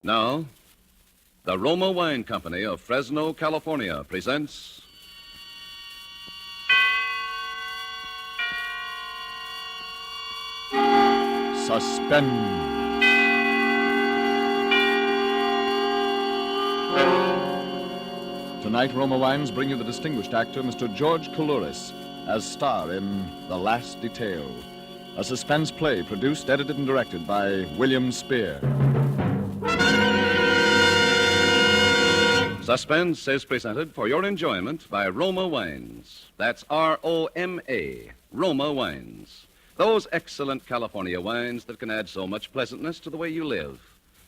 Now, the Roma Wine Company of Fresno, California presents Suspense. Tonight, Roma Wines bring you the distinguished actor, Mr. George Coulouris, as star in The Last Detail, a suspense play produced, edited, and directed by William Spear. Suspense is presented for your enjoyment by Roma Wines. That's R-O-M-A, Roma Wines. Those excellent California wines that can add so much pleasantness to the way you live,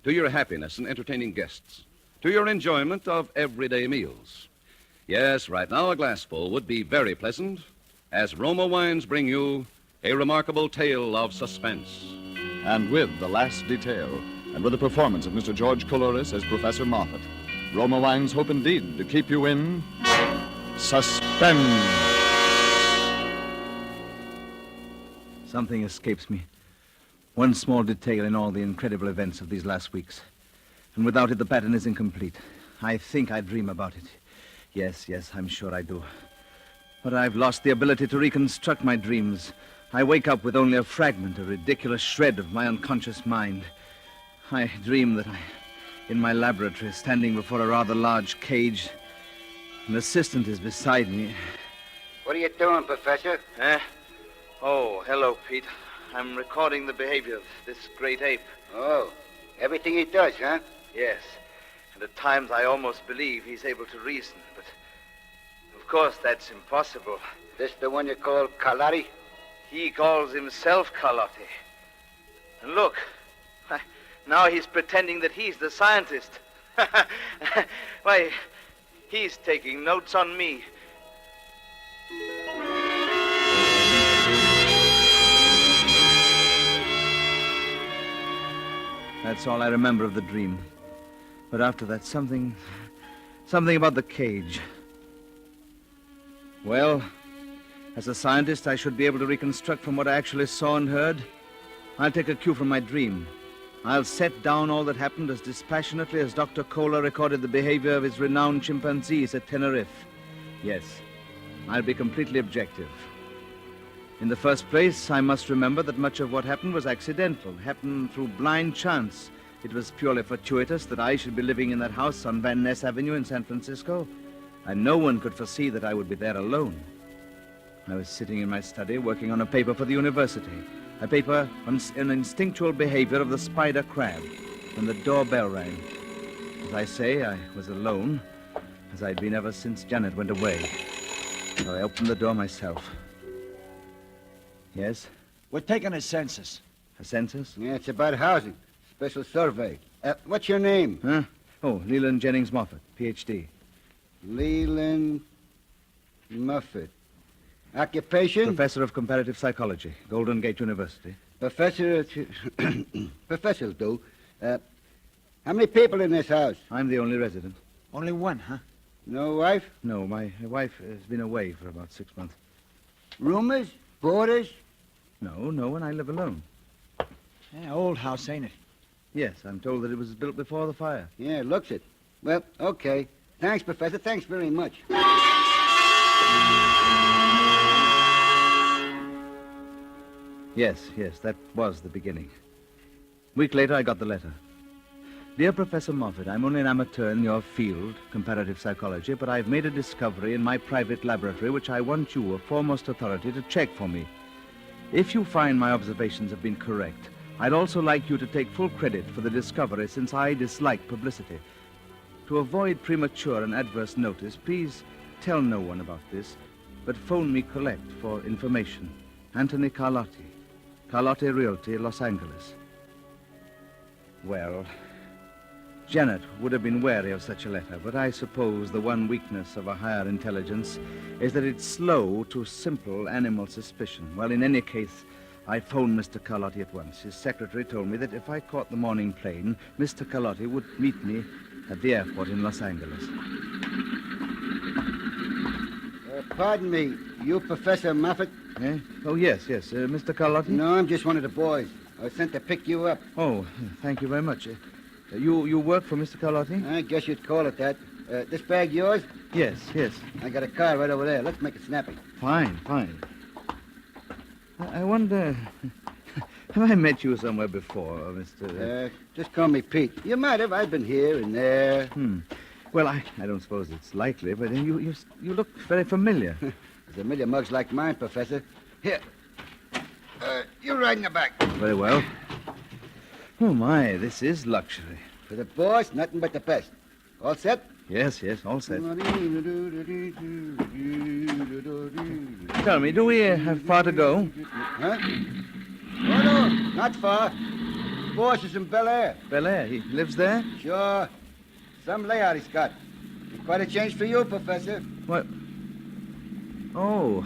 to your happiness in entertaining guests, to your enjoyment of everyday meals. Yes, right now a glassful would be very pleasant as Roma Wines bring you a remarkable tale of suspense. And with The Last Detail, and with the performance of Mr. George Coulouris as Professor Moffat, Roma Wines hope indeed to keep you in suspense. Something escapes me. One small detail in all the incredible events of these last weeks. And without it, the pattern is incomplete. I think I dream about it. Yes, I'm sure I do. But I've lost the ability to reconstruct my dreams. I wake up with only a fragment, a ridiculous shred of my unconscious mind. I dream that in my laboratory, standing before a rather large cage. An assistant is beside me. What are you doing, Professor? Oh, hello, Pete. I'm recording the behavior of this great ape. Oh, everything he does, huh? Yes. And at times I almost believe he's able to reason, but of course that's impossible. This the one you call Coulouris? He calls himself Carlotti. And look, now he's pretending that he's the scientist. Why, he's taking notes on me. That's all I remember of the dream. But after that, something about the cage. Well, as a scientist, I should be able to reconstruct from what I actually saw and heard. I'll take a cue from my dream. I'll set down all that happened as dispassionately as Dr. Kohler recorded the behavior of his renowned chimpanzees at Tenerife. Yes, I'll be completely objective. In the first place, I must remember that much of what happened was accidental, happened through blind chance. It was purely fortuitous that I should be living in that house on Van Ness Avenue in San Francisco, and no one could foresee that I would be there alone. I was sitting in my study working on a paper for the university, a paper on an instinctual behavior of the spider crab, when the doorbell rang. As I say, I was alone, as I'd been ever since Janet went away. So I opened the door myself. Yes? We're taking a census. A census? Yeah, it's about housing. Special survey. What's your name? Huh? Oh, Leland Jennings Moffat, Ph.D. Leland Moffat. Occupation? Professor of Comparative Psychology, Golden Gate University. Professor... Professor, do. How many people in this house? I'm the only resident. Only one, huh? No wife? No, my wife has been away for about 6 months. Roomers? Boarders? No, and I live alone. Yeah, old house, ain't it? Yes, I'm told that it was built before the fire. Yeah, looks it. Well, okay. Thanks, Professor. Thanks very much. Yes, that was the beginning. A week later, I got the letter. Dear Professor Moffat, I'm only an amateur in your field, comparative psychology, but I've made a discovery in my private laboratory which I want you, a foremost authority, to check for me. If you find my observations have been correct, I'd also like you to take full credit for the discovery, since I dislike publicity. To avoid premature and adverse notice, please tell no one about this, but phone me collect for information. Anthony Carlotti, Carlotti Realty, Los Angeles. Well, Janet would have been wary of such a letter, but I suppose the one weakness of a higher intelligence is that it's slow to simple animal suspicion. Well, in any case, I phoned Mr. Carlotti at once. His secretary told me that if I caught the morning plane, Mr. Carlotti would meet me at the airport in Los Angeles. Pardon me, you Professor Moffat? Eh? Oh, yes, Mr. Carlotti? No, I'm just one of the boys. I was sent to pick you up. Oh, thank you very much. You work for Mr. Carlotti? I guess you'd call it that. This bag yours? Yes, yes. I got a car right over there. Let's make it snappy. Fine, fine. I wonder... Have I met you somewhere before, Mr... Just call me Pete. You might have. I've been here and there. Well, I don't suppose it's likely, but you look very familiar. There's a million mugs like mine, Professor. Here. You ride in the back. Very well. Oh, my, this is luxury. For the boss, nothing but the best. All set? Yes, all set. Tell me, do we have far to go? Huh? Oh, no, not far. The boss is in Bel Air. Bel Air, he lives there? Sure. Some layout he's got. Quite a change for you, Professor. What? Oh,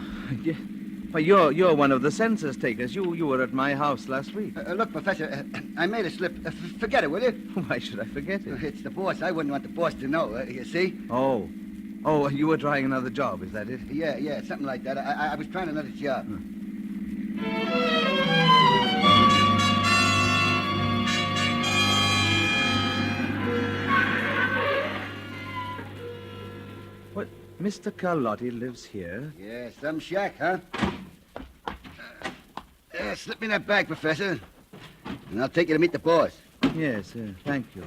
well, you're one of the census takers. You were at my house last week. Look, Professor, I made a slip. Forget it, will you? Why should I forget it? It's the boss. I wouldn't want the boss to know, you see? Oh, you were trying another job, is that it? Yeah, something like that. I was trying another job. What? Mr. Carlotti lives here? Yeah, some shack, huh? Slip me that bag, Professor, and I'll take you to meet the boss. Yes, thank you.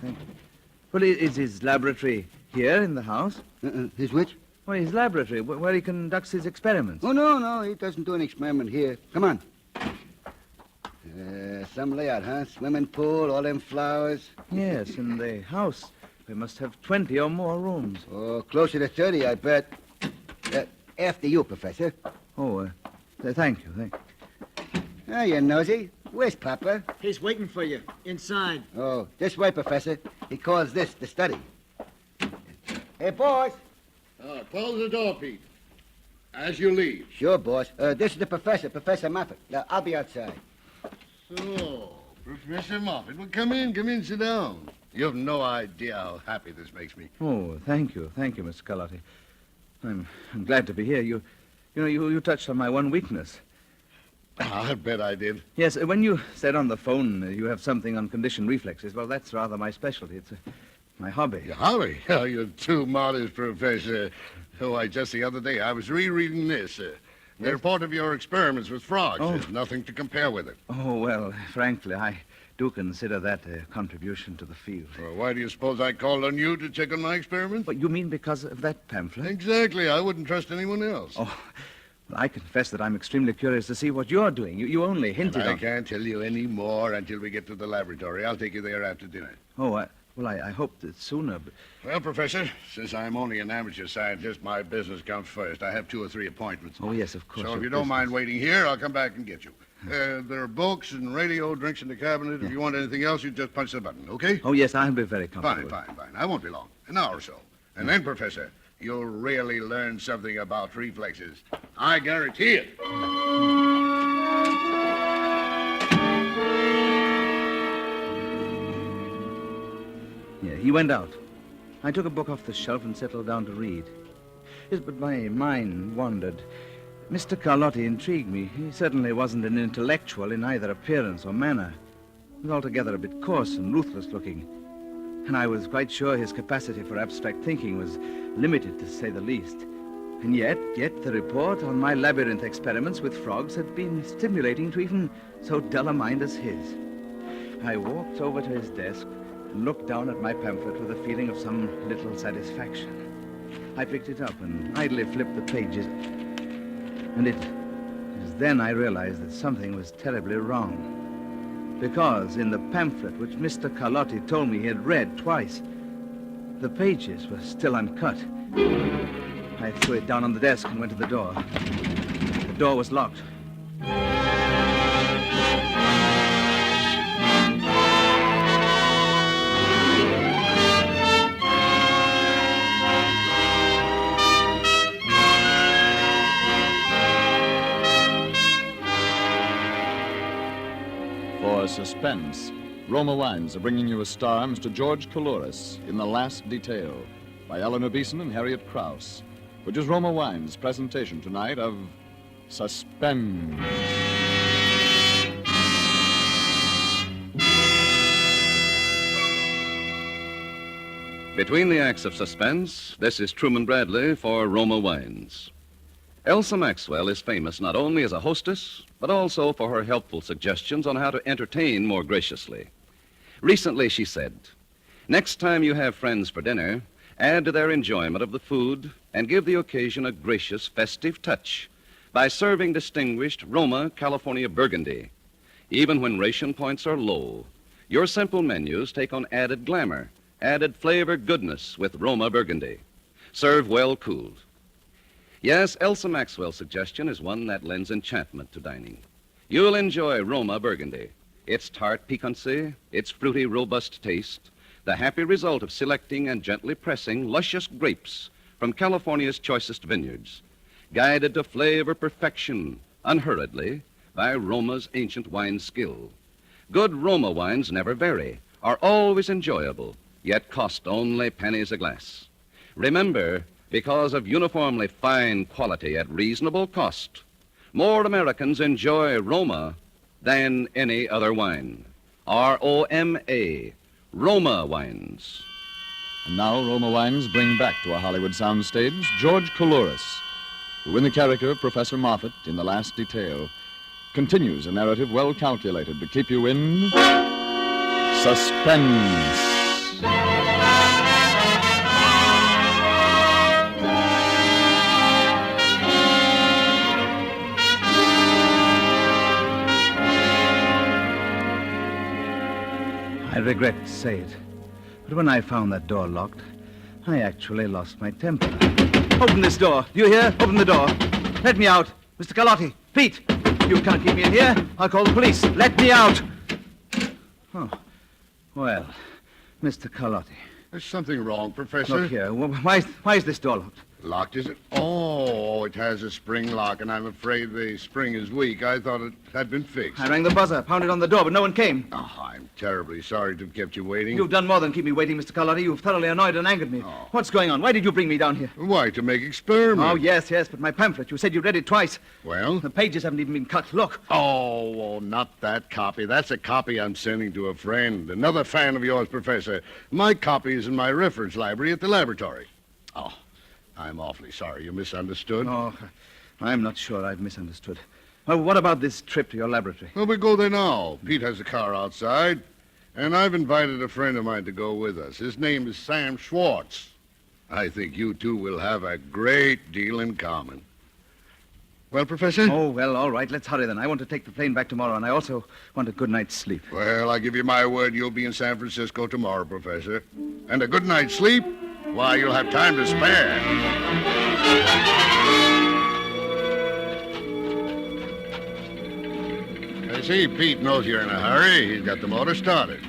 Well, is his laboratory here in the house? His which? Well, his laboratory, where he conducts his experiments. Oh, no, he doesn't do an experiment here. Come on. Some layout, huh? Swimming pool, all them flowers. Yes, in the house. We must have 20 or more rooms. Oh, closer to 30, I bet. After you, Professor. Oh, thank you. Ah, you nosy. Where's Papa? He's waiting for you, inside. Oh, this way, Professor. He calls this the study. Hey, boss. Close the door, Pete. As you leave. Sure, boss. This is the professor, Professor Moffat. I'll be outside. So, Professor Moffat, well, come in, sit down. You have no idea how happy this makes me. Oh, thank you, Mr. Carlotti. I'm glad to be here. You touched on my one weakness. I bet I did. Yes, when you said on the phone you have something on conditioned reflexes, well, that's rather my specialty. It's my hobby. Your hobby? Oh, you're too modest, Professor. Oh, just the other day, I was rereading this. The report of your experiments with frogs. Oh. There's nothing to compare with it. Oh, well, frankly, I do consider that a contribution to the field. Well, why do you suppose I called on you to check on my experiments? But you mean because of that pamphlet? Exactly. I wouldn't trust anyone else. Oh, well, I confess that I'm extremely curious to see what you're doing. You only hinted I on... can't tell you any more until we get to the laboratory. I'll take you there after dinner. Oh, I hoped that sooner, but... Well, Professor, since I'm only an amateur scientist, my business comes first. I have 2 or 3 appointments. Oh, yes, of course. So if your you don't business. mind waiting here, I'll come back and get you. There are books and radio, drinks in the cabinet. If you want anything else, you just punch the button, okay? Oh, yes, I'll be very comfortable. Fine. I won't be long. An hour or so. And then, Professor, you'll really learn something about reflexes. I guarantee it. Yeah, he went out. I took a book off the shelf and settled down to read. Yes, but my mind wandered. Mr. Carlotti intrigued me. He certainly wasn't an intellectual in either appearance or manner. He was altogether a bit coarse and ruthless looking. And I was quite sure his capacity for abstract thinking was limited, to say the least. And yet the report on my labyrinth experiments with frogs had been stimulating to even so dull a mind as his. I walked over to his desk and looked down at my pamphlet with a feeling of some little satisfaction. I picked it up and idly flipped the pages. And it was then I realized that something was terribly wrong. Because in the pamphlet which Mr. Carlotti told me he had read twice, the pages were still uncut. I threw it down on the desk and went to the door. The door was locked. For Suspense, Roma Wines are bringing you a star, Mr. George Coulouris, in The Last Detail, by Eleanor Beeson and Harriet Krause, which is Roma Wines' presentation tonight of Suspense. Between the acts of suspense, this is Truman Bradley for Roma Wines. Elsa Maxwell is famous not only as a hostess, but also for her helpful suggestions on how to entertain more graciously. Recently, she said, "Next time you have friends for dinner, add to their enjoyment of the food and give the occasion a gracious, festive touch by serving distinguished Roma California Burgundy. Even when ration points are low, your simple menus take on added glamour, added flavor goodness with Roma Burgundy. Serve well cooled." Yes, Elsa Maxwell's suggestion is one that lends enchantment to dining. You'll enjoy Roma Burgundy. Its tart piquancy, its fruity, robust taste, the happy result of selecting and gently pressing luscious grapes from California's choicest vineyards, guided to flavor perfection unhurriedly by Roma's ancient wine skill. Good Roma wines never vary, are always enjoyable, yet cost only pennies a glass. Remember, because of uniformly fine quality at reasonable cost, more Americans enjoy Roma than any other wine. R-O-M-A, Roma Wines. And now Roma Wines bring back to a Hollywood soundstage George Coulouris, who in the character of Professor Moffat in The Last Detail continues a narrative well calculated to keep you in suspense. I regret to say it, but when I found that door locked, I actually lost my temper. Open this door. Do you hear? Open the door. Let me out. Mr. Carlotti. Pete. You can't keep me in here. I'll call the police. Let me out. Oh. Well, Mr. Carlotti. There's something wrong, Professor. Look here. Why is this door locked? Locked, is it? Oh, it has a spring lock, and I'm afraid the spring is weak. I thought it had been fixed. I rang the buzzer, pounded on the door, but no one came. Oh, I'm terribly sorry to have kept you waiting. You've done more than keep me waiting, Mr. Carlotti. You've thoroughly annoyed and angered me. Oh. What's going on? Why did you bring me down here? Why, to make experiments. Oh, yes, but my pamphlet. You said you'd read it twice. Well? The pages haven't even been cut. Look. Oh, not that copy. That's a copy I'm sending to a friend. Another fan of yours, Professor. My copy is in my reference library at the laboratory. Oh, I'm awfully sorry you misunderstood. Oh, I'm not sure I've misunderstood. Well, what about this trip to your laboratory? Well, we go there now. Pete has a car outside, and I've invited a friend of mine to go with us. His name is Sam Schwartz. I think you two will have a great deal in common. Well, Professor? Oh, well, all right. Let's hurry then. I want to take the plane back tomorrow, and I also want a good night's sleep. Well, I give you my word you'll be in San Francisco tomorrow, Professor. And a good night's sleep? Why, you'll have time to spare. I see Pete knows you're in a hurry. He's got the motor started.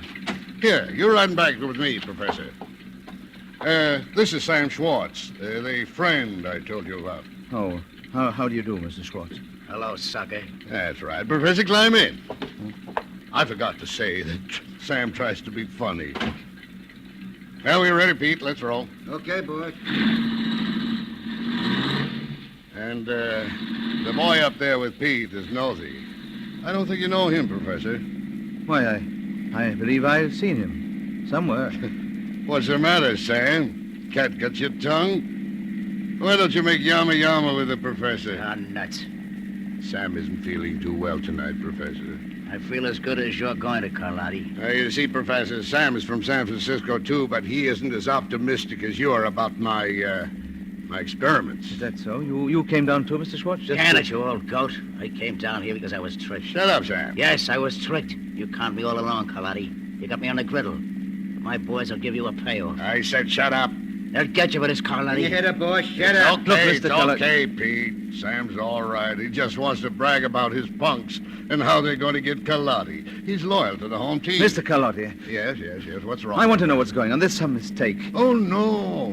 Here, you're riding back with me, Professor. This is Sam Schwartz, the friend I told you about. Oh, how do you do, Mr. Schwartz? Hello, sucker. That's right. Professor, climb in. I forgot to say that Sam tries to be funny. Well, we're ready, Pete. Let's roll. Okay, boy. And, the boy up there with Pete is Nosy. I don't think you know him, Professor. Why, I believe I've seen him somewhere. What's the matter, Sam? Cat got your tongue? Why don't you make yama with the Professor? Ah, nuts. Sam isn't feeling too well tonight, Professor. I feel as good as you're going to, Carlotti. You see, Professor, Sam is from San Francisco, too, but he isn't as optimistic as you are about my experiments. Is that so? You came down too, Mr. Schwartz? Can it, you old goat. I came down here because I was tricked. Shut up, Sam. Yes, I was tricked. You conned me all along, Carlotti. You got me on the griddle. My boys will give you a payoff. I said shut up. They'll get you for this, Carlotti. You hit it, boy. Shut up. Okay, Look, Mr. Keller. okay, Pete. Sam's all right. He just wants to brag about his punks and how they're going to get Carlotti. He's loyal to the home team. Mr. Carlotti, Yes. What's wrong? I want to know what's going on. There's some mistake. Oh, no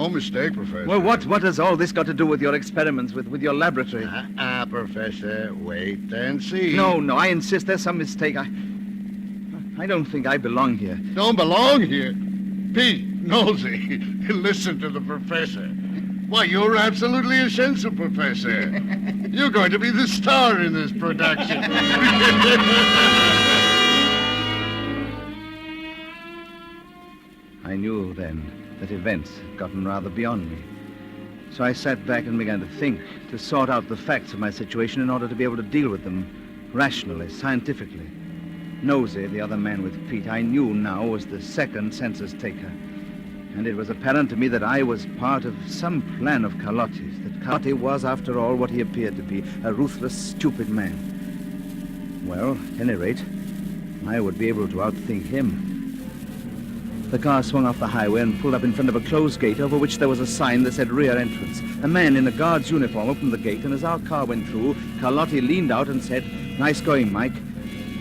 mistake, Professor. Well, what has all this got to do with your experiments, with your laboratory? Professor, wait and see. No, I insist there's some mistake. I don't think I belong here. Don't belong here. Pete, Nosy, listen to the Professor. Why, you're absolutely essential, Professor. You're going to be the star in this production. I knew then that events had gotten rather beyond me. So I sat back and began to think, to sort out the facts of my situation in order to be able to deal with them rationally, scientifically. Nosey, the other man with Pete, I knew now was the second census taker. And it was apparent to me that I was part of some plan of Carlotti's, that Carlotti was, after all, what he appeared to be, a ruthless, stupid man. Well, at any rate, I would be able to outthink him. The car swung off the highway and pulled up in front of a closed gate over which there was a sign that said rear entrance. A man in a guard's uniform opened the gate, and as our car went through, Carlotti leaned out and said, "Nice going, Mike."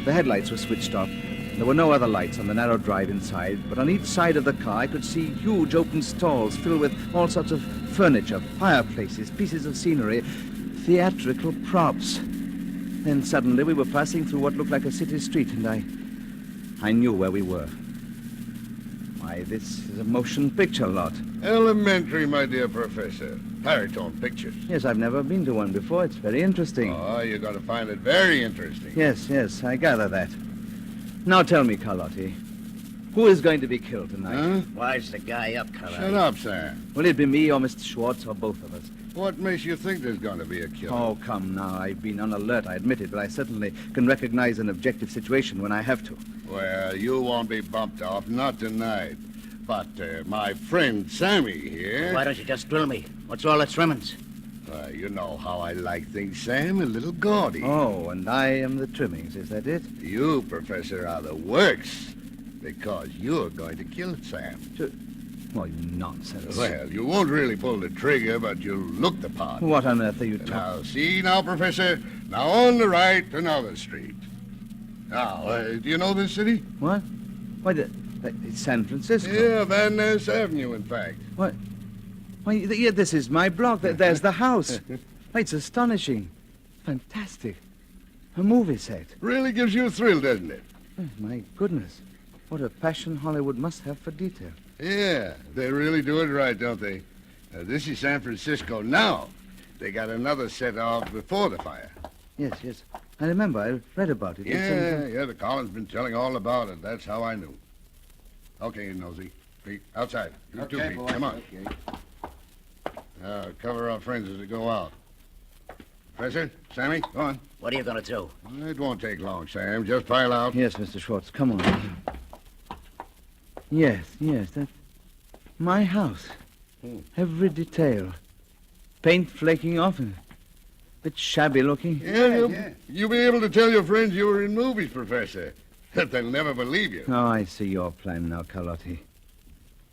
The headlights were switched off. There were no other lights on the narrow drive inside, but on each side of the car I could see huge open stalls filled with all sorts of furniture, fireplaces, pieces of scenery, theatrical props. Then suddenly we were passing through what looked like a city street, and I knew where we were. Why, this is a motion picture lot. Elementary, my dear Professor. Paratone pictures. Yes, I've never been to one before. It's very interesting. Oh, you're going to find it very interesting. Yes, I gather that. Now tell me, Carlotti, who is going to be killed tonight? Huh? Wise the guy up, Carlotti. Shut up, Sam. Will it be me or Mr. Schwartz or both of us? What makes you think there's going to be a killer? Oh, come now. I've been on alert, I admit it, but I certainly can recognize an objective situation when I have to. Well, you won't be bumped off, not tonight. But my friend Sammy here... Why don't you just drill me? What's all the trimmings? You know how I like things, Sam, a little gaudy. Oh, and I am the trimmings, is that it? You, Professor, are the works, because you're going to kill Sam. Oh, you nonsense. Well, you won't really pull the trigger, but you'll look the part. What on earth are you talking? Now, see now, Professor. Now, on the right, another street. Now, do you know this city? What? Why, it's San Francisco. Yeah, Van Ness Avenue, in fact. What? Why, yeah, this is my block. There's the house. Why, it's astonishing. Fantastic. A movie set. Really gives you a thrill, doesn't it? Oh, my goodness. What a passion Hollywood must have for detail. Yeah, they really do it right, don't they? This is San Francisco now. They got another set off before the fire. Yes. I remember. I read about it. Yeah, the Collins been telling all about it. That's how I knew. Okay, Nosy. Pete, outside. You too, Pete. Come on. Cover our friends as we go out. Professor, Sammy, go on. What are you going to do? It won't take long, Sam. Just pile out. Yes, Mr. Schwartz. Come on. Yes, that's my house. Every detail. Paint flaking off and a bit shabby looking. Yeah. You'll be able to tell your friends you were in movies, Professor. They'll never believe you. Oh, I see your plan now, Carlotti.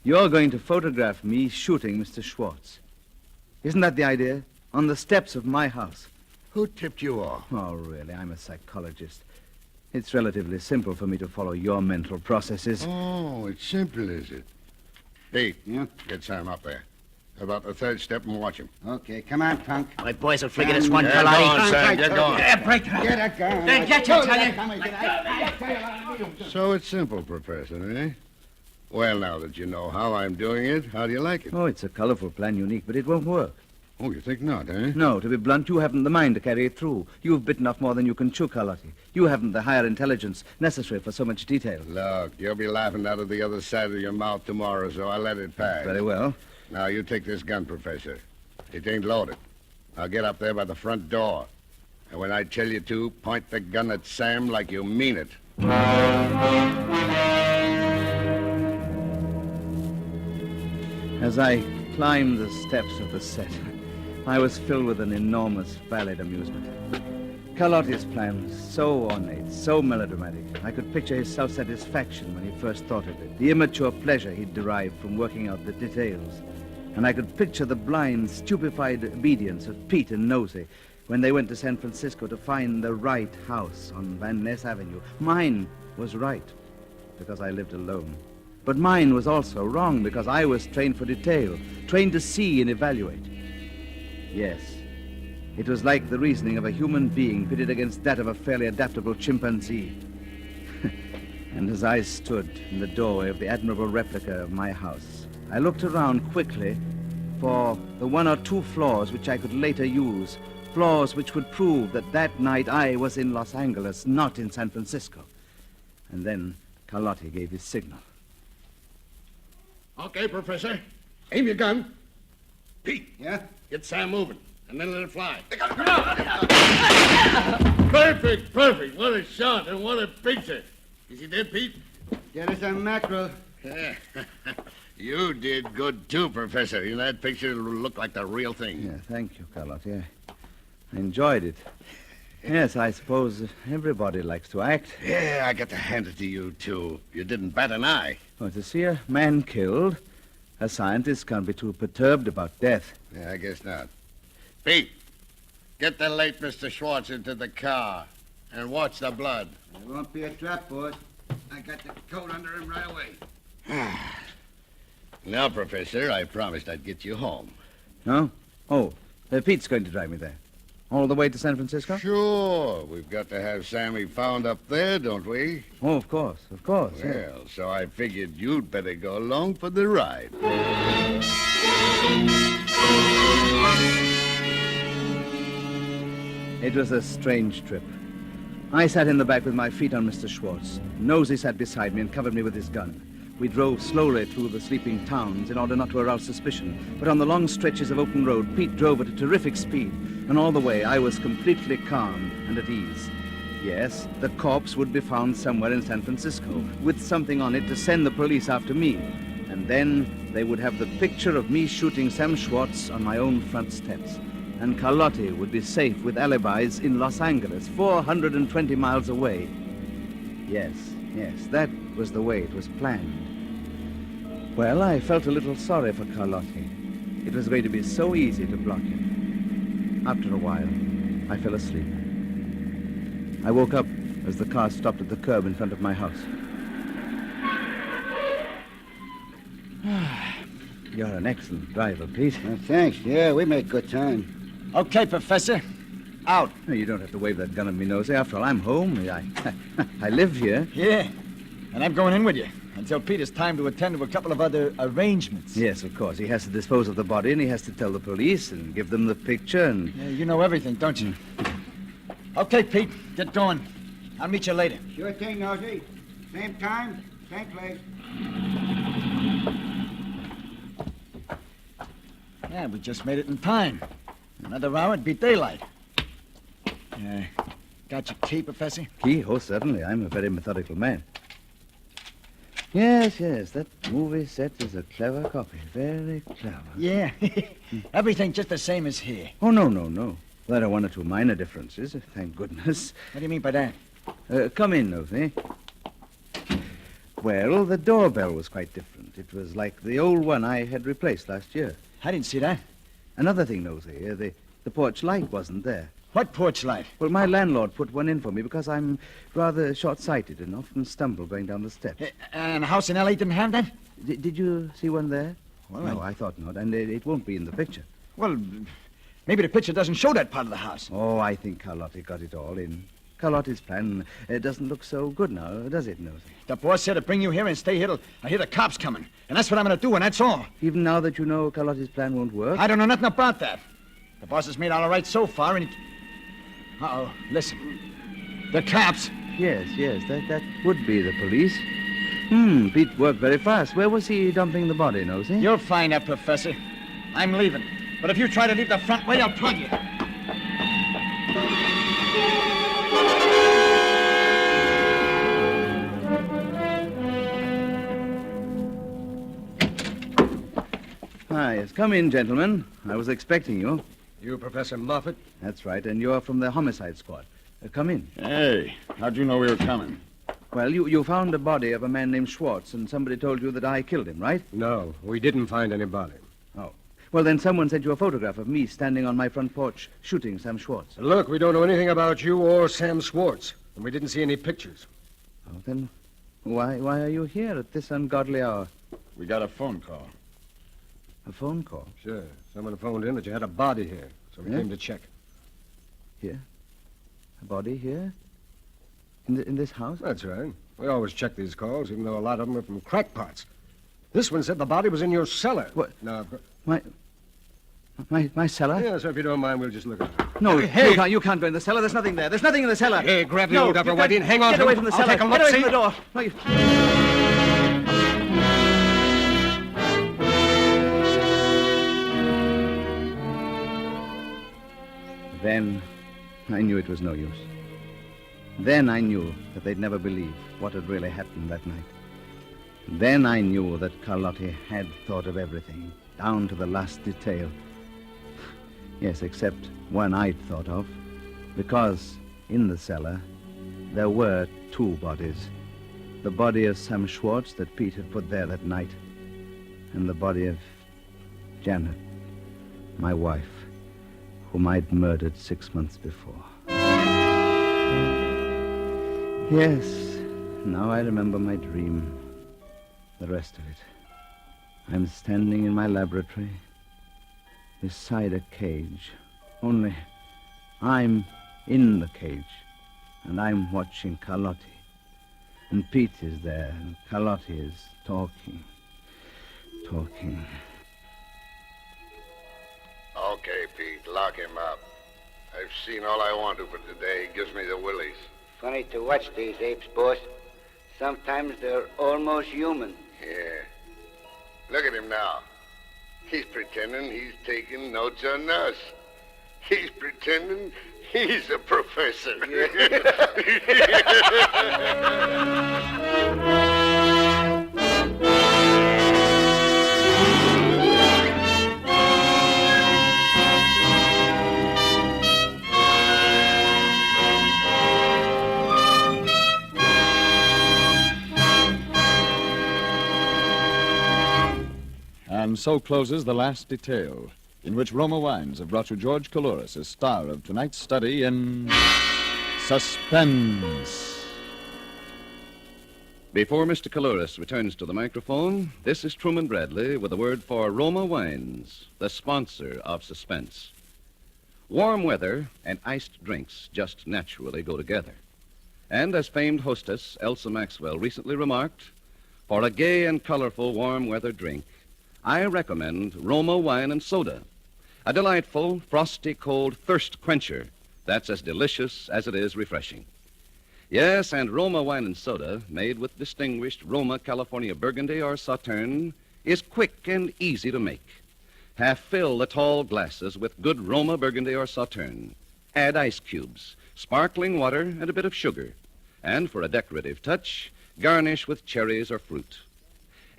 You're going to photograph me shooting Mr. Schwartz. Isn't that the idea? On the steps of my house. Who tipped you off? Oh, really? I'm a psychologist. It's relatively simple for me to follow your mental processes. Oh, it's simple, is it? Pete, Yeah? get Sam up there. About the third step and watch him. Okay, come on, punk. My boys will figure this one, Get Carlotti. going, Sam. Get going. Break it up. Get a gun. Then get you, tell you. So it's simple, Professor, eh? Well, now that you know how I'm doing it, how do you like it? Oh, it's a colorful plan, unique, but it won't work. Oh, you think not, eh? No, to be blunt, you haven't the mind to carry it through. You've bitten off more than you can chew, Carlotti. You haven't the higher intelligence necessary for so much detail. Look, you'll be laughing out of the other side of your mouth tomorrow, so I'll let it pass. Very well. Now, you take this gun, Professor. It ain't loaded. I'll get up there by the front door. And when I tell you to, point the gun at Sam like you mean it. As I climbed the steps of the set, I was filled with an enormous valid amusement. Carlotti's plan was so ornate, so melodramatic. I could picture his self-satisfaction when he first thought of it, the immature pleasure he'd derived from working out the details. And I could picture the blind, stupefied obedience of Pete and Nosey when they went to San Francisco to find the right house on Van Ness Avenue. Mine was right, because I lived alone. But mine was also wrong, because I was trained for detail, trained to see and evaluate. Yes, it was like the reasoning of a human being pitted against that of a fairly adaptable chimpanzee. And as I stood in the doorway of the admirable replica of my house, I looked around quickly for the one or two flaws which I could later use, flaws which would prove that that night I was in Los Angeles, not in San Francisco. And then Carlotti gave his signal. Okay, Professor. Aim your gun. Pete. Yeah? Get Sam moving, and then let it fly. Perfect. What a shot and what a picture. Is he dead, Pete? Get us a mackerel. You did good, too, Professor. In that picture, it'll look like the real thing. Yeah, thank you, Carlotti. I enjoyed it. Yes, I suppose everybody likes to act. Yeah, I got to hand it to you, too. You didn't bat an eye. Well, to see a man killed, a scientist can't be too perturbed about death. Yeah, I guess not. Pete, get the late Mr. Schwartz into the car and watch the blood. It won't be a trap, boss. I got the coat under him right away. Now, Professor, I promised I'd get you home. No? Oh, Pete's going to drive me there. All the way to San Francisco? Sure. We've got to have Sammy found up there, don't we? Oh, of course. Yeah. Well, so I figured you'd better go along for the ride. It was a strange trip. I sat in the back with my feet on Mr. Schwartz. Nosey sat beside me and covered me with his gun. We drove slowly through the sleeping towns in order not to arouse suspicion. But on the long stretches of open road, Pete drove at a terrific speed. And all the way, I was completely calm and at ease. Yes, the corpse would be found somewhere in San Francisco, with something on it to send the police after me. And then they would have the picture of me shooting Sam Schwartz on my own front steps. And Carlotti would be safe with alibis in Los Angeles, 420 miles away. Yes, that was the way it was planned. Well, I felt a little sorry for Carlotti. It was going to be so easy to block him. After a while, I fell asleep. I woke up as the car stopped at the curb in front of my house. You're an excellent driver, Pete. Thanks. Yeah, we make good time. Okay, Professor. Out. No, you don't have to wave that gun at me, Nosey. After all, I'm home. I live here. Yeah. And I'm going in with you until Pete has time to attend to a couple of other arrangements. Yes, of course. He has to dispose of the body, and he has to tell the police and give them the picture, and... Yeah, you know everything, don't you? Okay, Pete. Get going. I'll meet you later. Sure thing, Nosey. Same time, same place. Yeah, we just made it in time. Another hour, it'd be daylight. Got your key, Professor? Key? Oh, certainly. I'm a very methodical man. Yes, that movie set is a clever copy. Very clever. Yeah. Everything just the same as here. Oh, no. There are one or two minor differences, thank goodness. What do you mean by that? Come in, Nosey. Well, the doorbell was quite different. It was like the old one I had replaced last year. I didn't see that. Another thing, Nosey, the porch light wasn't there. What porch light? Well, my landlord put one in for me because I'm rather short-sighted and often stumble going down the steps. And a house in L.A. didn't have that? Did you see one there? Well, no, I thought not, and it won't be in the picture. Well, maybe the picture doesn't show that part of the house. Oh, I think Carlotti got it all in. Carlotti's plan doesn't look so good now, does it, Nosey? The boss said to bring you here and stay here till I hear the cops coming. And that's what I'm going to do, and that's all. Even now that you know Carlotti's plan won't work? I don't know nothing about that. The boss has made all right so far, and he... Uh-oh, listen. The cops. Yes, that would be the police. Pete worked very fast. Where was he dumping the body, Nosey? You'll find out, Professor. I'm leaving. But if you try to leave the front way, I'll plug you. Yes. Come in, gentlemen. I was expecting you. You Professor Moffat? That's right, and you're from the homicide squad. Come in. Hey, how'd you know we were coming? Well, you found the body of a man named Schwartz, and somebody told you that I killed him, right? No, we didn't find any body. Oh. Well, then someone sent you a photograph of me standing on my front porch shooting Sam Schwartz. Look, we don't know anything about you or Sam Schwartz, and we didn't see any pictures. Oh, then why are you here at this ungodly hour? We got a phone call. A phone call? Sure. Someone phoned in that you had a body here, so we came to check. Here? A body here? In this house? That's right. We always check these calls, even though a lot of them are from crackpots. This one said the body was in your cellar. What? No, My cellar? yeah, so if you don't mind, we'll just look at it. No, Hey! you can't go in the cellar. There's nothing there. There's nothing in the cellar. Hey, grab the No, old upper you can't- white in. Hang on Get to away him. from the I'll cellar. take a look, Get away see? from the door. No, you... Then I knew it was no use. Then I knew that they'd never believe what had really happened that night. Then I knew that Carlotti had thought of everything, down to the last detail. Yes, except one I'd thought of, because in the cellar there were two bodies. The body of Sam Schwartz that Pete had put there that night, and the body of Janet, my wife, whom I'd murdered 6 months before. Yes, now I remember my dream, the rest of it. I'm standing in my laboratory beside a cage. Only I'm in the cage, and I'm watching Carlotti. And Pete is there, and Carlotti is talking. Okay, Pete, lock him up. I've seen all I want to for today. He gives me the willies. Funny to watch these apes, boss. Sometimes they're almost human. Yeah. Look at him now. He's pretending he's taking notes on us. He's pretending he's a professor. And so closes the last detail, in which Roma Wines have brought you George Coulouris as star of tonight's study in Suspense. Before Mr. Coulouris returns to the microphone, this is Truman Bradley with a word for Roma Wines, the sponsor of Suspense. Warm weather and iced drinks just naturally go together. And as famed hostess Elsa Maxwell recently remarked, for a gay and colorful warm weather drink, I recommend Roma Wine and Soda, a delightful, frosty, cold thirst quencher that's as delicious as it is refreshing. Yes, and Roma Wine and Soda, made with distinguished Roma California Burgundy or Sauterne, is quick and easy to make. Half fill the tall glasses with good Roma Burgundy or Sauterne. Add ice cubes, sparkling water, and a bit of sugar. And for a decorative touch, garnish with cherries or fruit.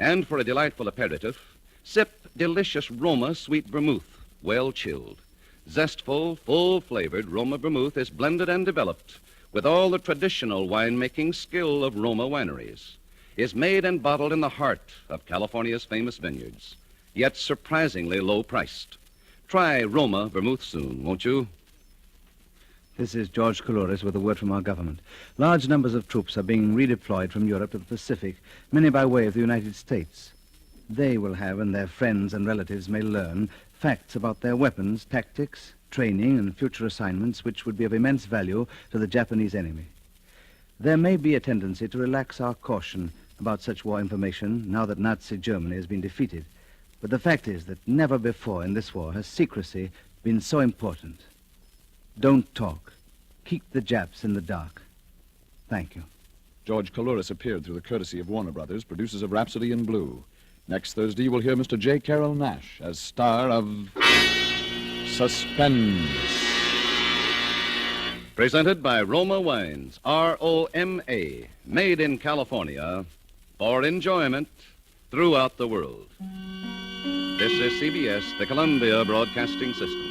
And for a delightful aperitif, sip delicious Roma sweet vermouth, well chilled. Zestful, full-flavored Roma vermouth is blended and developed with all the traditional winemaking skill of Roma wineries, is made and bottled in the heart of California's famous vineyards, yet surprisingly low-priced. Try Roma vermouth soon, won't you? This is George Coulouris with a word from our government. Large numbers of troops are being redeployed from Europe to the Pacific, many by way of the United States. They will have, and their friends and relatives may learn, facts about their weapons, tactics, training, and future assignments which would be of immense value to the Japanese enemy. There may be a tendency to relax our caution about such war information now that Nazi Germany has been defeated. But the fact is that never before in this war has secrecy been so important. Don't talk. Keep the Japs in the dark. Thank you. George Coulouris appeared through the courtesy of Warner Brothers, producers of Rhapsody in Blue. Next Thursday, you will hear Mr. J. Carroll Nash as star of Suspense. Presented by Roma Wines, R-O-M-A, made in California for enjoyment throughout the world. This is CBS, the Columbia Broadcasting System.